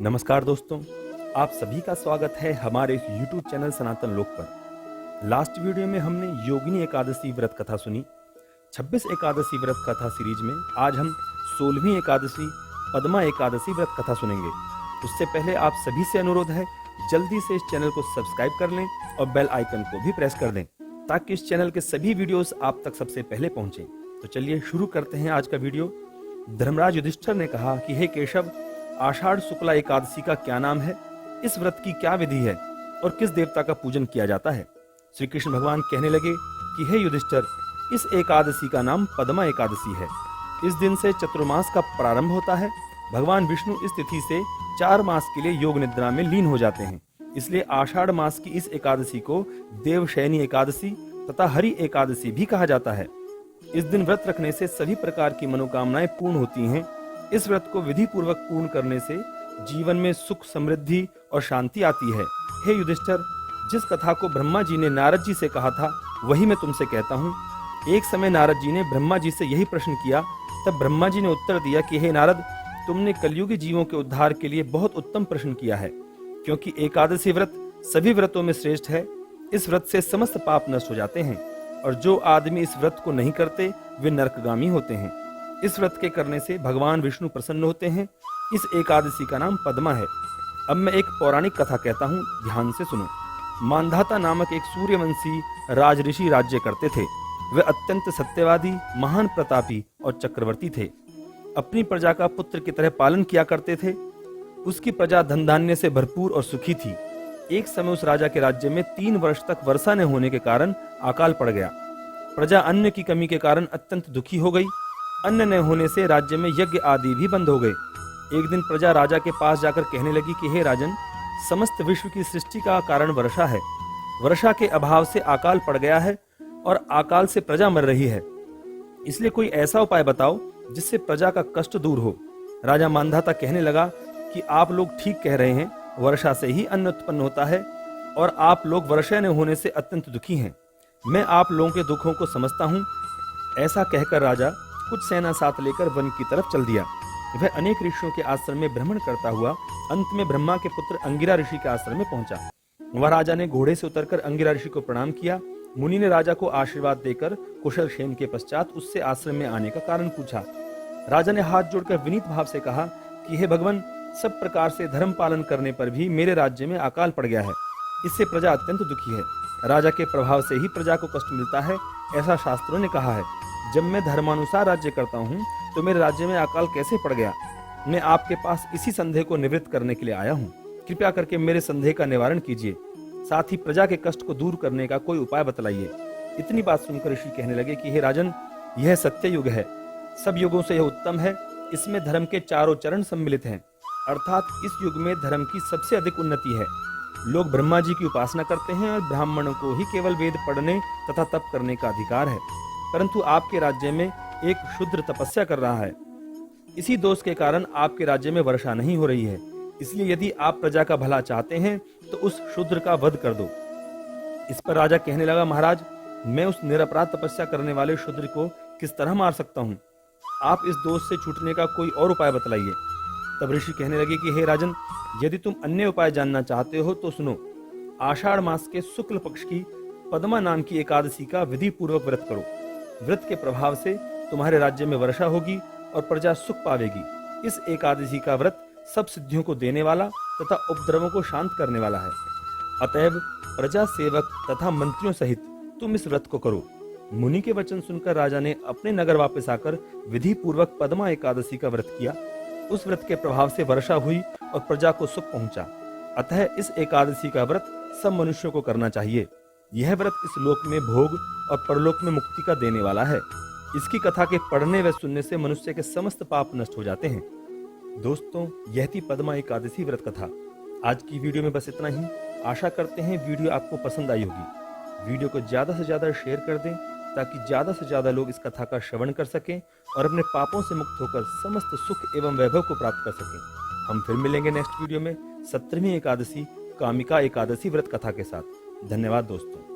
नमस्कार दोस्तों, आप सभी का स्वागत है हमारे इस YouTube चैनल सनातन लोक पर। लास्ट वीडियो में हमने योगिनी एकादशी व्रत कथा सुनी। 26 एकादशी व्रत कथा सीरीज में आज हम 16वीं एकादशी पद्मा एकादशी व्रत कथा सुनेंगे। उससे पहले आप सभी से अनुरोध है, जल्दी से इस चैनल को सब्सक्राइब कर लें और बेल आइकन को भी प्रेस कर दें ताकि इस चैनल के सभी वीडियोस आप तक सबसे पहले पहुंचे। तो चलिए शुरू करते हैं आज का वीडियो। धर्मराज युधिष्ठिर ने कहा कि हे केशव, आषाढ़ शुक्ला एकादशी का क्या नाम है, इस व्रत की क्या विधि है और किस देवता का पूजन किया जाता है। श्री कृष्ण भगवान कहने लगे कि हे युधिष्ठिर, इस एकादशी का नाम पद्मा एकादशी है। इस दिन से चतुर्मास का प्रारंभ होता है। भगवान विष्णु इस तिथि से 4 मास के लिए योग निद्रा में लीन हो जाते हैं। इसलिए आषाढ़ मास की इस एकादशी को देवशयनी एकादशी तथा हरि एकादशी भी कहा जाता है। इस दिन व्रत रखने से सभी प्रकार की मनोकामनाएं पूर्ण होती हैं। इस व्रत को विधि पूर्वक पूर्ण करने से जीवन में सुख, समृद्धि और शांति आती है। हे युधिष्ठिर, जिस कथा को ब्रह्मा जी ने नारद जी से कहा था वही मैं तुमसे कहता हूँ। एक समय नारद जी ने ब्रह्मा जी से यही प्रश्न किया। तब ब्रह्मा जी ने उत्तर दिया कि हे नारद, तुमने कलयुगी जीवों के उद्धार के लिए बहुत उत्तम प्रश्न किया है, क्योंकि एकादशी व्रत सभी व्रतों में श्रेष्ठ है। इस व्रत से समस्त पाप नष्ट हो जाते हैं और जो आदमी इस व्रत को नहीं करते वे नरकगामी होते हैं। इस व्रत के करने से भगवान विष्णु प्रसन्न होते हैं। इस एकादशी का नाम पद्मा है। अब मैं एक पौराणिक कथा कहता हूँ, ध्यान से सुनो। मांधाता नामक एक सूर्यवंशी राजऋषि राज्य करते थे। वे अत्यंत सत्यवादी, महान प्रतापी और चक्रवर्ती थे। अपनी प्रजा का पुत्र की तरह पालन किया करते थे। उसकी प्रजा धन धान्य से भरपूर और सुखी थी। एक समय उस राजा के राज्य में 3 वर्ष तक वर्षा न होने के कारण अकाल पड़ गया। प्रजा अन्न की कमी के कारण अत्यंत दुखी हो गई। अन्न न होने से राज्य में यज्ञ आदि भी बंद हो गए। एक दिन प्रजा राजा के पास जाकर कहने लगी कि हे राजन, समस्त विश्व की सृष्टि का कारण वर्षा है। वर्षा के अभाव से अकाल पड़ गया है और अकाल से प्रजा मर रही है। इसलिए कोई ऐसा उपाय बताओ जिससे प्रजा का कष्ट दूर हो। राजा मांधाता कहने लगा कि आप लोग ठीक कह रहे हैं, वर्षा से ही अन्न उत्पन्न होता है और आप लोग वर्षा न होने से अत्यंत दुखी हैं। मैं आप लोगों के दुखों को समझता हूँ। ऐसा कहकर राजा कुछ सेना साथ लेकर वन की तरफ चल दिया। वह अनेक ऋषियों के आश्रम में भ्रमण करता हुआ अंत में ब्रह्मा के पुत्र अंगिरा ऋषि के आश्रम में पहुंचा। वह राजा ने घोड़े से उतरकर अंगिरा ऋषि को प्रणाम किया। मुनि ने राजा को आशीर्वाद देकर कुशल क्षेम के पश्चात उससे आश्रम में आने का कारण पूछा। राजा ने हाथ जोड़कर विनीत भाव से कहा कि हे भगवान, सब प्रकार से धर्म पालन करने पर भी मेरे राज्य में अकाल पड़ गया है। इससे प्रजा अत्यंत दुखी है। राजा के प्रभाव से ही प्रजा को कष्ट मिलता है, ऐसा शास्त्रों ने कहा है। जब मैं धर्मानुसार राज्य करता हूँ तो मेरे राज्य में अकाल कैसे पड़ गया? मैं आपके पास इसी संदेह को निवृत्त करने के लिए आया हूँ। कृपया करके मेरे संदेह का निवारण कीजिए, साथ ही प्रजा के कष्ट को दूर करने का कोई उपाय बतलाइए। इतनी बात सुनकर ऋषि कहने लगे कि हे राजन, यह सत्य युग है, सब युगों से यह उत्तम है। इसमें धर्म के चारों चरण सम्मिलित हैं, अर्थात इस युग में धर्म की सबसे अधिक उन्नति है। लोग ब्रह्मा जी की उपासना करते हैं और ब्राह्मणों को ही केवल वेद पढ़ने तथा तप करने का अधिकार है, परंतु आपके राज्य में एक शूद्र तपस्या कर रहा है। इसी दोष के कारण आपके राज्य में वर्षा नहीं हो रही है। इसलिए यदि आप प्रजा का भला चाहते हैं तो उस शूद्र का वध कर दो। इस पर राजा कहने लगा, महाराज, मैं उस निरपराध तपस्या करने वाले शूद्र को किस तरह मार सकता हूँ? आप इस दोष से छूटने का कोई और उपाय बतलाइए। तब ऋषि कहने लगे कि हे राजन, यदि तुम अन्य उपाय जानना चाहते हो तो सुनो। आषाढ़ मास के शुक्ल पक्ष की पद्मा नाम की एकादशी का विधि पूर्वक व्रत करो। व्रत के प्रभाव से तुम्हारे राज्य में वर्षा होगी और प्रजा सुख पावेगी। इस एकादशी का व्रत सब सिद्धियों को देने वाला तथा उपद्रवों को शांत करने वाला है। अतएव प्रजा सेवक तथा मंत्रियों सहित तुम इस व्रत को करो। मुनि के वचन सुनकर राजा ने अपने नगर वापस आकर विधि पूर्वक पद्मा एकादशी का व्रत किया। उस व्रत के प्रभाव से वर्षा हुई और प्रजा को सुख पहुंचा। अतः इस एकादशी का व्रत सब मनुष्यों को करना चाहिए। यह व्रत इस लोक में भोग और परलोक में मुक्ति का देने वाला है। इसकी कथा के पढ़ने व सुनने से मनुष्य के समस्त पाप नष्ट हो जाते हैं। दोस्तों, यह थी पद्मा एकादशी व्रत कथा। आज की वीडियो में बस इतना ही। आशा करते हैं वीडियो आपको पसंद आई होगी। वीडियो को ज्यादा से ज्यादा शेयर कर दें ताकि ज्यादा से ज्यादा लोग इस कथा का श्रवण कर सकें और अपने पापों से मुक्त होकर समस्त सुख एवं वैभव को प्राप्त कर सकें। हम फिर मिलेंगे नेक्स्ट वीडियो में 17वीं एकादशी कामिका एकादशी व्रत कथा के साथ। धन्यवाद दोस्तों।